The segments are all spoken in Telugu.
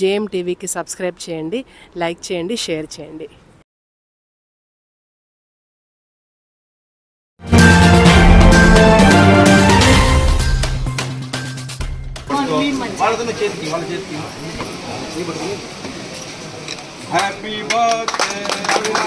జేఎం టీవీకి సబ్స్క్రైబ్ చేయండి, లైక్ చేయండి, షేర్ చేయండి. Happy birthday, happy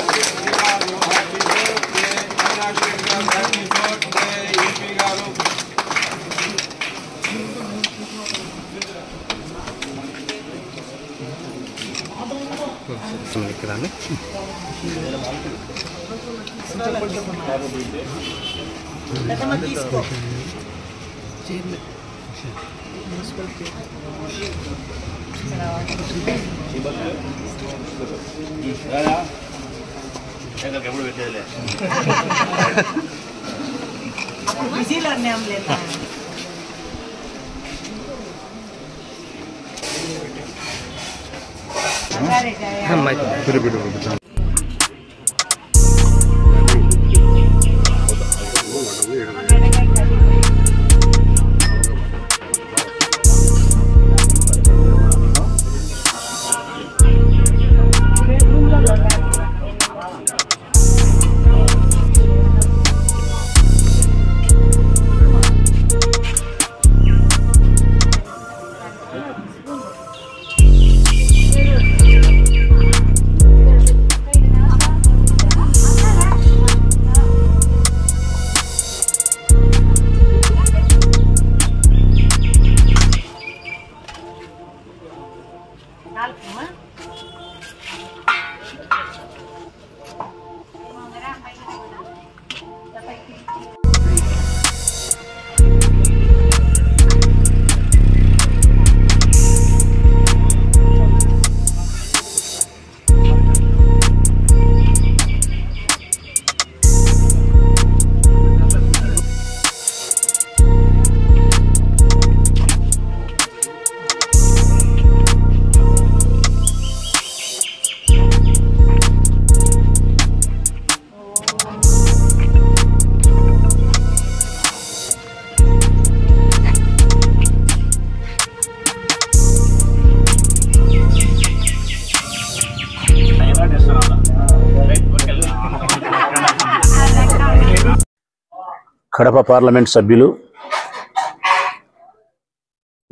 Kadapa parliament సభ్యులు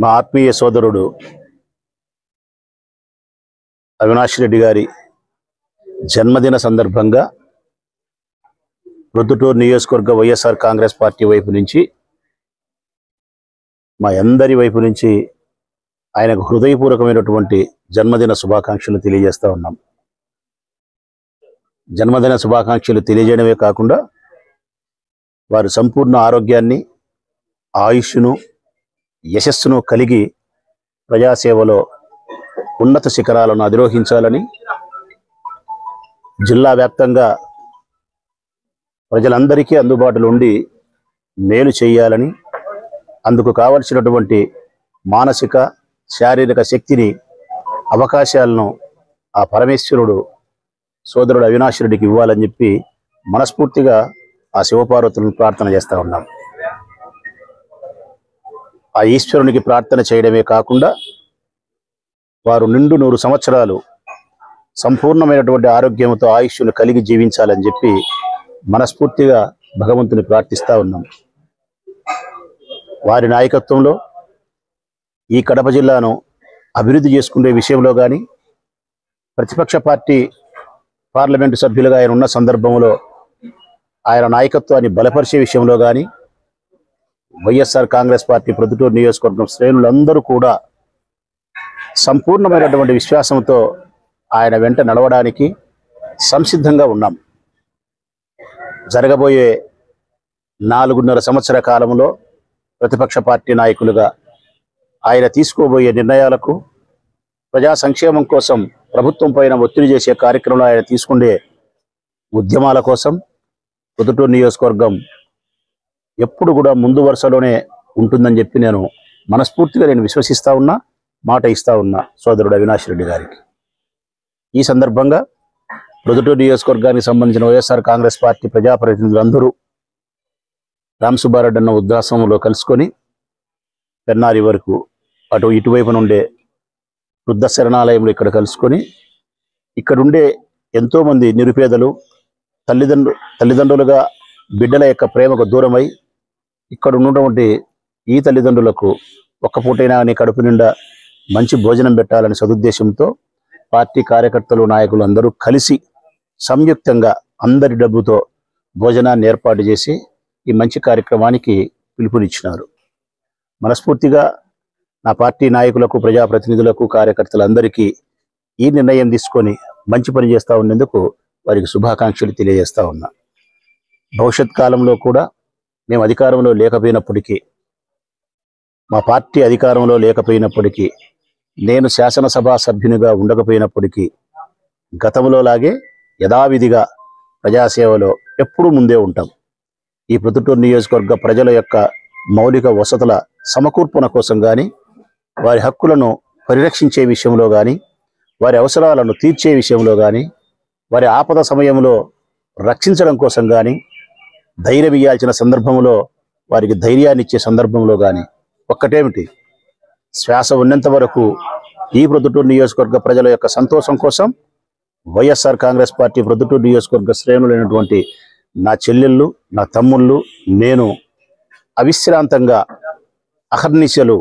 మా ఆత్మీయ సోదరుడు అవినాష్ రెడ్డి గారి జన్మదిన సందర్భంగా ప్రొద్దుటూరు నియోజకవర్గ వైఎస్ఆర్ కాంగ్రెస్ పార్టీ వైపు నుంచి మా అందరి వైపు నుంచి ఆయనకు హృదయపూర్వకమైనటువంటి జన్మదిన శుభాకాంక్షలు తెలియజేస్తూ ఉన్నాం. జన్మదిన శుభాకాంక్షలు తెలియజేయడమే కాకుండా వారు సంపూర్ణ ఆరోగ్యాన్ని, ఆయుష్ను, యశస్సును కలిగి ప్రజాసేవలో ఉన్నత శిఖరాలను అధిరోహించాలని, జిల్లా వ్యాప్తంగా ప్రజలందరికీ అందుబాటులో ఉండి మేలు చేయాలని, అందుకు కావలసినటువంటి మానసిక, శారీరక శక్తిని, అవకాశాలను ఆ పరమేశ్వరుడు సోదరుడు అవినాష్ రెడ్డికి ఇవ్వాలని చెప్పి మనస్ఫూర్తిగా ఆ శివపార్వతులను ప్రార్థన చేస్తూ ఉన్నాం. ఆ ఈశ్వరునికి ప్రార్థన చేయడమే కాకుండా వారు నిండు 100 సంవత్సరాలు సంపూర్ణమైనటువంటి ఆరోగ్యంతో ఆయుష్ను కలిగి జీవించాలని చెప్పి మనస్ఫూర్తిగా భగవంతుని ప్రార్థిస్తూ ఉన్నాం. వారి నాయకత్వంలో ఈ కడప జిల్లాను అభివృద్ధి చేసుకునే విషయంలో కానీ, ప్రతిపక్ష పార్టీ పార్లమెంటు సభ్యులుగా ఆయన ఉన్న సందర్భంలో ఆయన నాయకత్వాన్ని బలపరిచే విషయంలో కానీ, వైఎస్ఆర్ కాంగ్రెస్ పార్టీ ప్రొద్దుటూరు నియోజకవర్గం శ్రేణులందరూ కూడా సంపూర్ణమైనటువంటి విశ్వాసంతో ఆయన వెంట నడవడానికి సంసిద్ధంగా ఉన్నాం. జరగబోయే 4.5 సంవత్సర కాలంలో ప్రతిపక్ష పార్టీ నాయకులుగా ఆయన తీసుకోబోయే నిర్ణయాలకు, ప్రజా సంక్షేమం కోసం ప్రభుత్వం పైన ఒత్తిడి చేసే కార్యక్రమంలో ఆయన తీసుకునే ఉద్యమాల కోసం ప్రొద్దుటూరు నియోజకవర్గం ఎప్పుడు కూడా ముందు వరుసలోనే ఉంటుందని చెప్పి నేను మనస్ఫూర్తిగా విశ్వసిస్తా ఉన్నా, మాట ఇస్తా ఉన్నా సోదరుడు అవినాష్ రెడ్డి గారికి. ఈ సందర్భంగా ప్రొద్దుటూరు నియోజకవర్గానికి సంబంధించిన వైఎస్ఆర్ కాంగ్రెస్ పార్టీ ప్రజాప్రతినిధులందరూ రామ్ సుబ్బారెడ్డి అన్న ఉద్రాసంలో కలుసుకొని పెన్నారి వరకు అటు ఇటువైపు నుండే వృద్ధ శరణాలయంలో ఇక్కడ కలుసుకొని ఇక్కడుండే ఎంతోమంది నిరుపేదలు తల్లిదండ్రులుగా బిడ్డల యొక్క ప్రేమకు దూరమై ఇక్కడ ఉన్నటువంటి ఈ తల్లిదండ్రులకు ఒక్క పూటైనా నీ కడుపు నిండా మంచి భోజనం పెట్టాలనే సదుద్దేశంతో పార్టీ కార్యకర్తలు నాయకులు అందరూ కలిసి సంయుక్తంగా అందరి డబ్బుతో భోజనాన్ని ఏర్పాటు చేసి ఈ మంచి కార్యక్రమానికి పిలుపునిచ్చినారు. మనస్ఫూర్తిగా నా పార్టీ నాయకులకు, ప్రజాప్రతినిధులకు, కార్యకర్తలందరికీ ఈ నిర్ణయం తీసుకొని మంచి పని చేస్తూ ఉన్నందుకు వారికి శుభాకాంక్షలు తెలియజేస్తా ఉన్నా. భవిష్యత్ కాలంలో కూడా మేము అధికారంలో లేకపోయినప్పటికీ, మా పార్టీ అధికారంలో లేకపోయినప్పటికీ, నేను శాసనసభ సభ్యునిగా ఉండకపోయినప్పటికీ గతంలో లాగే యథావిధిగా ప్రజాసేవలో ఎప్పుడూ ముందే ఉంటాం. ఈ ప్రొద్దుటూరు నియోజకవర్గ ప్రజల యొక్క మౌలిక వసతుల సమకూర్పున కోసం కానీ, వారి హక్కులను పరిరక్షించే విషయంలో కానీ, వారి అవసరాలను తీర్చే విషయంలో కానీ, వారి ఆపద సమయంలో రక్షించడం కోసం కానీ, ధైర్యం ఇయ్యాల్సిన సందర్భంలో వారికి ధైర్యాన్ని ఇచ్చే సందర్భంలో కానీ ఒక్కటేమిటి, శ్వాస ఉన్నంత వరకు ఈ ప్రొద్దుటూరు నియోజకవర్గ ప్రజల యొక్క సంతోషం కోసం వైఎస్ఆర్ కాంగ్రెస్ పార్టీ ప్రొద్దుటూరు నియోజకవర్గ శ్రేణులైనటువంటి నా చెల్లెళ్ళు, నా తమ్ముళ్ళు, నేను అవిశ్రాంతంగా అహర్నిశలు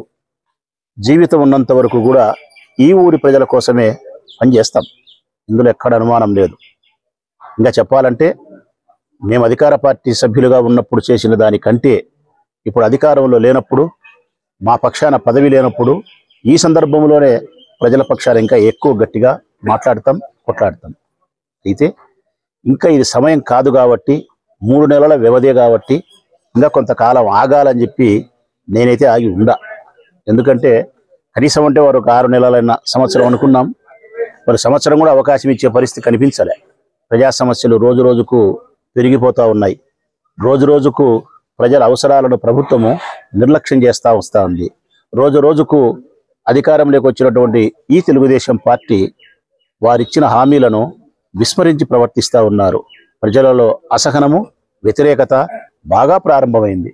జీవితం ఉన్నంత వరకు కూడా ఈ ఊరి ప్రజల కోసమే పనిచేస్తాం. ఇందులో ఎక్కడ అనుమానం లేదు. ఇంకా చెప్పాలంటే మేము అధికార పార్టీ సభ్యులుగా ఉన్నప్పుడు చేసిన దానికంటే ఇప్పుడు అధికారంలో లేనప్పుడు, మా పక్షాన పదవి లేనప్పుడు, ఈ సందర్భంలోనే ప్రజల పక్షాన ఇంకా ఎక్కువ గట్టిగా మాట్లాడతాం, కొట్లాడతాం. అయితే ఇంకా ఇది సమయం కాదు కాబట్టి, 3 నెలల వ్యవధి కాబట్టి ఇంకా కొంతకాలం ఆగాలని చెప్పి నేనైతే ఆగి ఉండా. ఎందుకంటే కనీసం అంటే వారు ఒక 6 నెలలైనా, సంవత్సరం అనుకున్నాం. మరి సంవత్సరం కూడా అవకాశం ఇచ్చే పరిస్థితి కనిపించలే. ప్రజా సమస్యలు రోజు రోజుకు పెరిగిపోతూ ఉన్నాయి. రోజు రోజుకు ప్రజల అవసరాలను ప్రభుత్వము నిర్లక్ష్యం చేస్తూ వస్తూ ఉంది. రోజు రోజుకు అధికారంలోకి వచ్చినటువంటి ఈ తెలుగుదేశం పార్టీ వారిచ్చిన హామీలను విస్మరించి ప్రవర్తిస్తూ ఉన్నారు. ప్రజలలో అసహనము, వ్యతిరేకత బాగా ప్రారంభమైంది.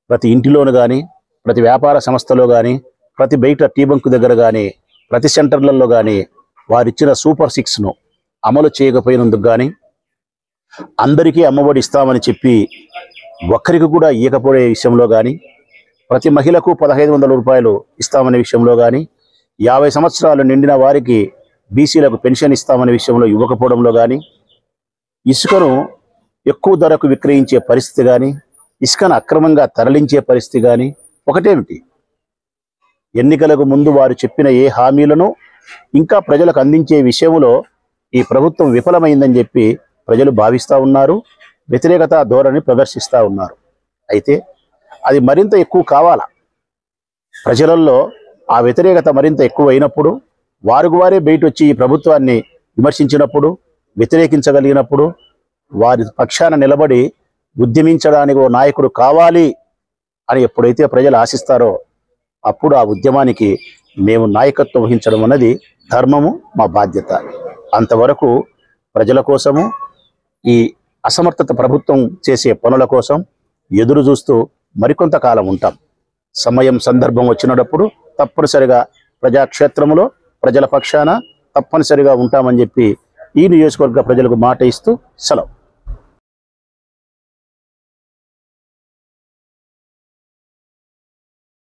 ప్రతి ఇంటిలోను కానీ, ప్రతి వ్యాపార సంస్థలో కానీ, ప్రతి బయట టీ బంకు దగ్గర కానీ, ప్రతి సెంటర్లలో కానీ వారిచ్చిన సూపర్ 6ను అమలు చేయకపోయినందుకు కానీ, అందరికీ అమ్మఒడి ఇస్తామని చెప్పి ఒక్కరికి కూడా ఇవ్వకపోయే విషయంలో కానీ, ప్రతి మహిళకు 1500 రూపాయలు ఇస్తామనే విషయంలో కానీ, 50 సంవత్సరాలు నిండిన వారికి బీసీలకు పెన్షన్ ఇస్తామనే విషయంలో ఇవ్వకపోవడంలో కానీ, ఇసుకను ఎక్కువ ధరకు విక్రయించే పరిస్థితి కానీ, ఇసుకను అక్రమంగా తరలించే పరిస్థితి కానీ, ఒకటేమిటి, ఎన్నికలకు ముందు వారు చెప్పిన ఏ హామీలను ఇంకా ప్రజలకు అందించే విషయంలో ఈ ప్రభుత్వం విఫలమైందని చెప్పి ప్రజలు భావిస్తూ ఉన్నారు. వ్యతిరేకత ధోరణి ప్రదర్శిస్తూ ఉన్నారు. అయితే అది మరింత ఎక్కువ కావాలా? ప్రజలలో ఆ వ్యతిరేకత మరింత ఎక్కువ అయినప్పుడు, వారే బయట వచ్చి ఈ ప్రభుత్వాన్ని విమర్శించినప్పుడు, వ్యతిరేకించగలిగినప్పుడు, వారి పక్షాన నిలబడి ఉద్యమించడానికి ఓ నాయకుడు కావాలి అని ఎప్పుడైతే ప్రజలు ఆశిస్తారో అప్పుడు ఆ ఉద్యమానికి మేము నాయకత్వం వహించడం అన్నది ధర్మము, మా బాధ్యత. అంతవరకు ప్రజల కోసము, ఈ అసమర్థత ప్రభుత్వం చేసే పనుల కోసం ఎదురు చూస్తూ మరికొంతకాలం ఉంటాం. సమయం, సందర్భం వచ్చినప్పుడు తప్పనిసరిగా ప్రజాక్షేత్రంలో ప్రజల పక్షాన తప్పనిసరిగా ఉంటామని చెప్పి ఈ నియోజకవర్గ ప్రజలకు మాట ఇస్తూ సెలవు.